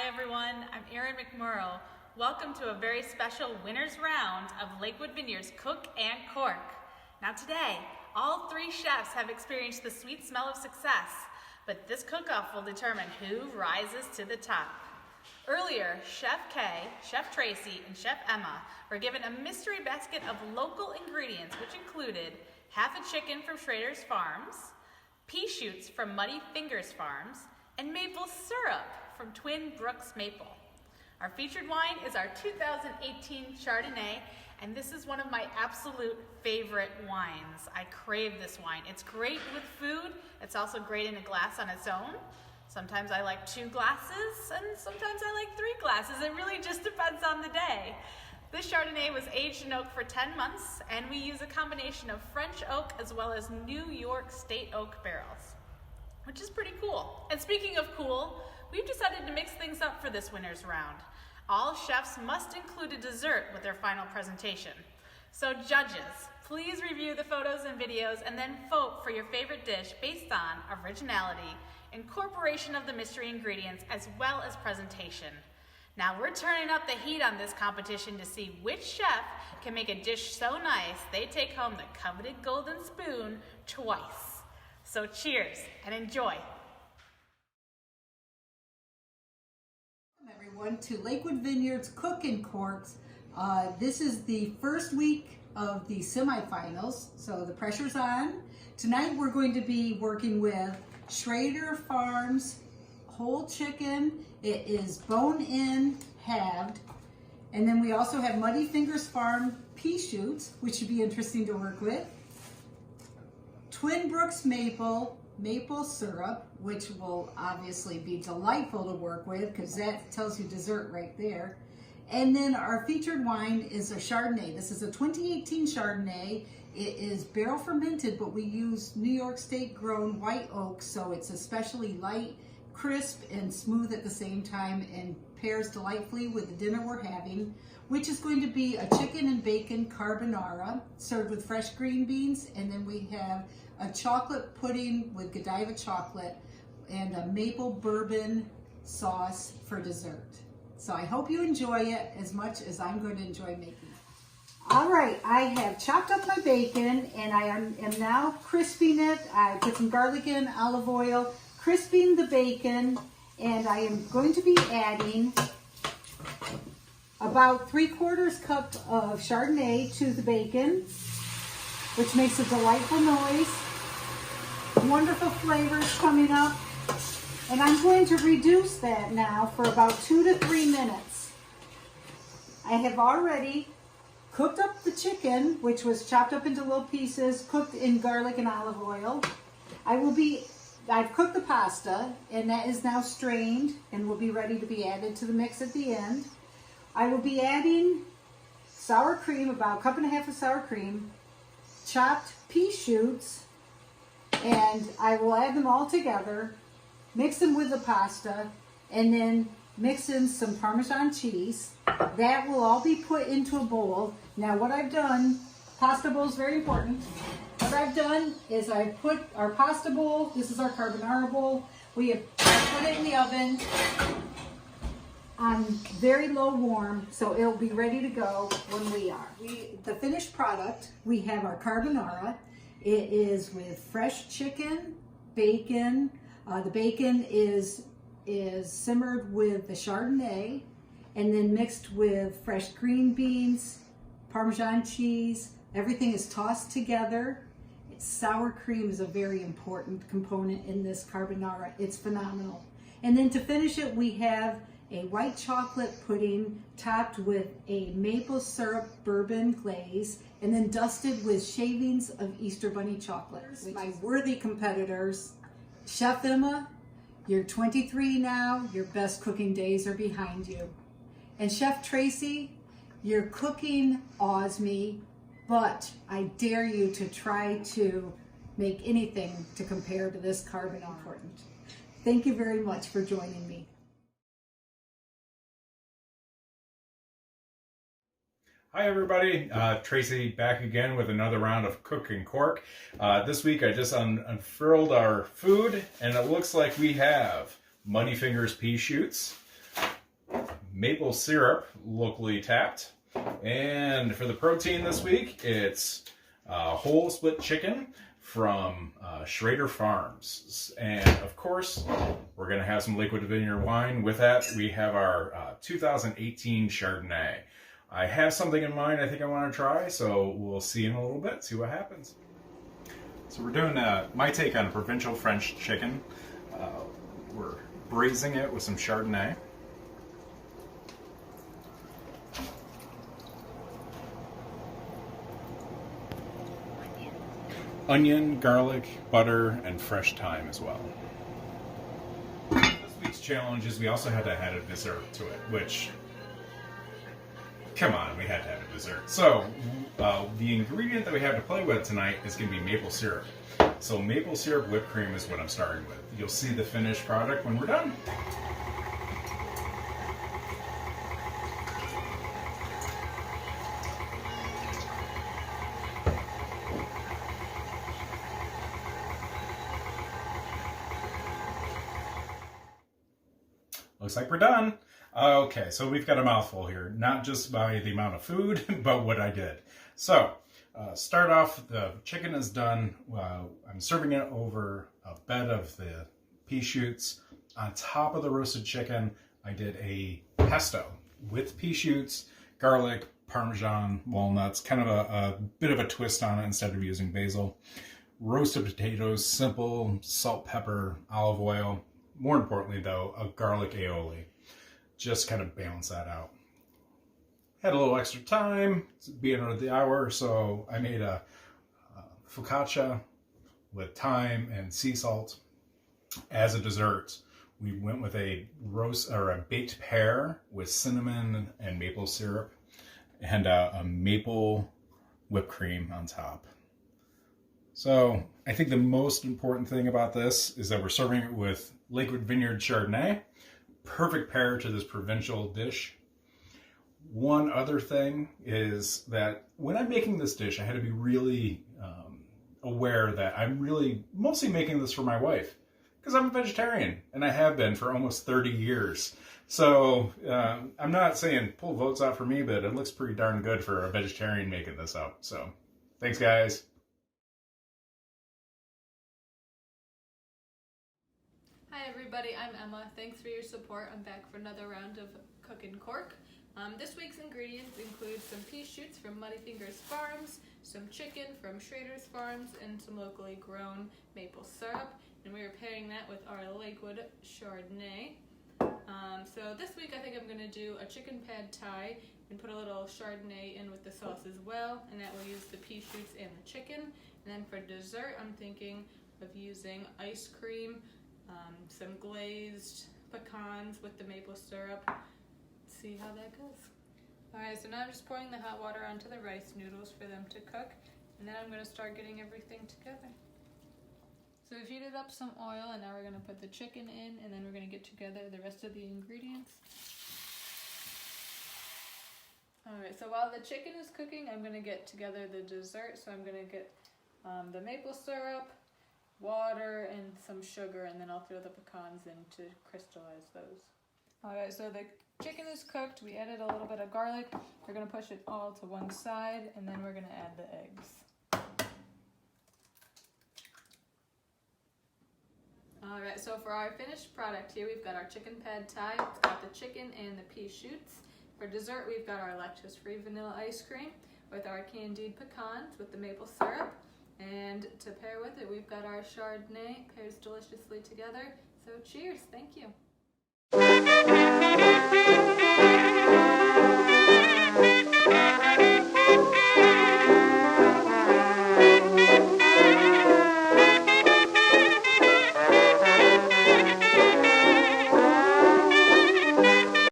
Hi everyone, I'm Erin McMurrow. Welcome to a very special winner's round of Lakewood Vineyards Cook and Cork. Now today, all three chefs have experienced the sweet smell of success, but this cook-off will determine who rises to the top. Earlier, Chef Kay, Chef Tracy, and Chef Emma were given a mystery basket of local ingredients which included half a chicken from Schrader's Farms, pea shoots from Muddy Fingers Farms, and maple syrup from Twin Brooks Maple. Our featured wine is our 2018 Chardonnay, and this is one of my absolute favorite wines. I crave this wine. It's great with food. It's also great in a glass on its own. Sometimes I like 2 glasses, and sometimes I like 3 glasses. It really just depends on the day. This Chardonnay was aged in oak for 10 months, and we use a combination of French oak as well as New York State oak barrels, which is pretty cool. And speaking of cool, we've decided to mix things up for this winner's round. All chefs must include a dessert with their final presentation. So judges, please review the photos and videos and then vote for your favorite dish based on originality, incorporation of the mystery ingredients, as well as presentation. Now we're turning up the heat on this competition to see which chef can make a dish so nice they take home the coveted golden spoon twice. So cheers and enjoy. Welcome everyone to Lakewood Vineyards Cook and Cork. This is the first week of the semifinals, so the pressure's on. Tonight we're going to be working with Schrader Farms whole chicken. It is bone-in, halved. And then we also have Muddy Fingers Farm pea shoots, which should be interesting to work with. Twin Brooks maple syrup, which will obviously be delightful to work with because that tells you dessert right there. And then our featured wine is a Chardonnay. This is a 2018 Chardonnay. It is barrel fermented, but we use New York State grown white oak, so it's especially light, crisp, and smooth at the same time, and pairs delightfully with the dinner we're having, which is going to be a chicken and bacon carbonara served with fresh green beans. And then we have a chocolate pudding with Godiva chocolate and a maple bourbon sauce for dessert. So I hope you enjoy it as much as I'm going to enjoy making it. All right, I have chopped up my bacon and I am now crisping it. I put some garlic in, olive oil, crisping the bacon, and I am going to be adding about 3/4 cup of Chardonnay to the bacon, which makes a delightful noise. Wonderful flavors coming up. And I'm going to reduce that now for about 2 to 3 minutes. I have already cooked up the chicken, which was chopped up into little pieces, cooked in garlic and olive oil. I've cooked the pasta, and that is now strained and will be ready to be added to the mix at the end. I will be adding sour cream, about 1.5 cups of sour cream, chopped pea shoots, and I will add them all together, mix them with the pasta, and then mix in some Parmesan cheese. That will all be put into a bowl. Now what I've done, pasta bowl is very important. What I've done is I've put our pasta bowl, this is our carbonara bowl, I put it in the oven on very low warm, so it'll be ready to go when we are. The finished product, we have our carbonara. It is with fresh chicken, bacon. The bacon is simmered with the Chardonnay and then mixed with fresh green beans, Parmesan cheese. Everything is tossed together. Sour cream is a very important component in this carbonara. It's phenomenal. And then to finish it, we have a white chocolate pudding topped with a maple syrup bourbon glaze and then dusted with shavings of Easter bunny chocolate. My worthy competitors, Chef Emma, you're 23 now, your best cooking days are behind you. And Chef Tracy, your cooking awes me, but I dare you to try to make anything to compare to this carbonara. Thank you very much for joining me. Hi everybody, Tracy back again with another round of Cook and Cork. This week I just unfurled our food and it looks like we have Muddy Fingers pea shoots, maple syrup, locally tapped. And for the protein this week, it's whole split chicken from Schrader Farms. And of course, we're going to have some Lakewood Vineyard wine. With that, we have our 2018 Chardonnay. I have something in mind I think I want to try, so we'll see in a little bit, see what happens. So we're doing my take on provincial French chicken. We're braising it with some Chardonnay. Onion, garlic, butter, and fresh thyme as well. This week's challenge is we also had to add a dessert to it, which, come on, we had to have a dessert. So the ingredient that we have to play with tonight is going to be maple syrup. So maple syrup whipped cream is what I'm starting with. You'll see the finished product when we're done. Looks like we're done. Okay, so we've got a mouthful here, not just by the amount of food, but what I did. So, start off, the chicken is done. I'm serving it over a bed of the pea shoots. On top of the roasted chicken, I did a pesto with pea shoots, garlic, Parmesan, walnuts, kind of a bit of a twist on it instead of using basil. Roasted potatoes, simple, salt, pepper, olive oil. More importantly though, a garlic aioli. Just kind of balance that out. Had a little extra time, being under the hour, so I made a focaccia with thyme and sea salt. As a dessert, we went with a baked pear with cinnamon and maple syrup, and a maple whipped cream on top. So I think the most important thing about this is that we're serving it with Lakewood Vineyard Chardonnay. Perfect pair to this provincial dish. One other thing is that when I'm making this dish, I had to be really aware that I'm really mostly making this for my wife, because I'm a vegetarian, and I have been for almost 30 years. So I'm not saying pull votes out for me, but it looks pretty darn good for a vegetarian making this up. So thanks, guys. Hi everybody, I'm Emma. Thanks for your support. I'm back for another round of Cook and Cork. This week's ingredients include some pea shoots from Muddy Fingers Farms, some chicken from Schrader's Farms, and some locally grown maple syrup. And we are pairing that with our Lakewood Chardonnay. So this week I think I'm going to do a chicken pad thai and put a little Chardonnay in with the sauce as well, and that will use the pea shoots and the chicken. And then for dessert I'm thinking of using ice cream, some glazed pecans with the maple syrup. See how that goes. Alright, so now I'm just pouring the hot water onto the rice noodles for them to cook, and then I'm going to start getting everything together. So we've heated up some oil, and now we're going to put the chicken in, and then we're going to get together the rest of the ingredients. Alright, so while the chicken is cooking, I'm going to get together the dessert. So I'm going to get the maple syrup, water, and some sugar, and then I'll throw the pecans in to crystallize those. Alright, so the chicken is cooked. We added a little bit of garlic. We're going to push it all to one side, and then we're going to add the eggs. Alright, so for our finished product here, we've got our chicken pad thai. It's got the chicken and the pea shoots. For dessert, we've got our lactose-free vanilla ice cream with our candied pecans with the maple syrup. And to pair with it, we've got our Chardonnay. Pairs deliciously together. So cheers, thank you.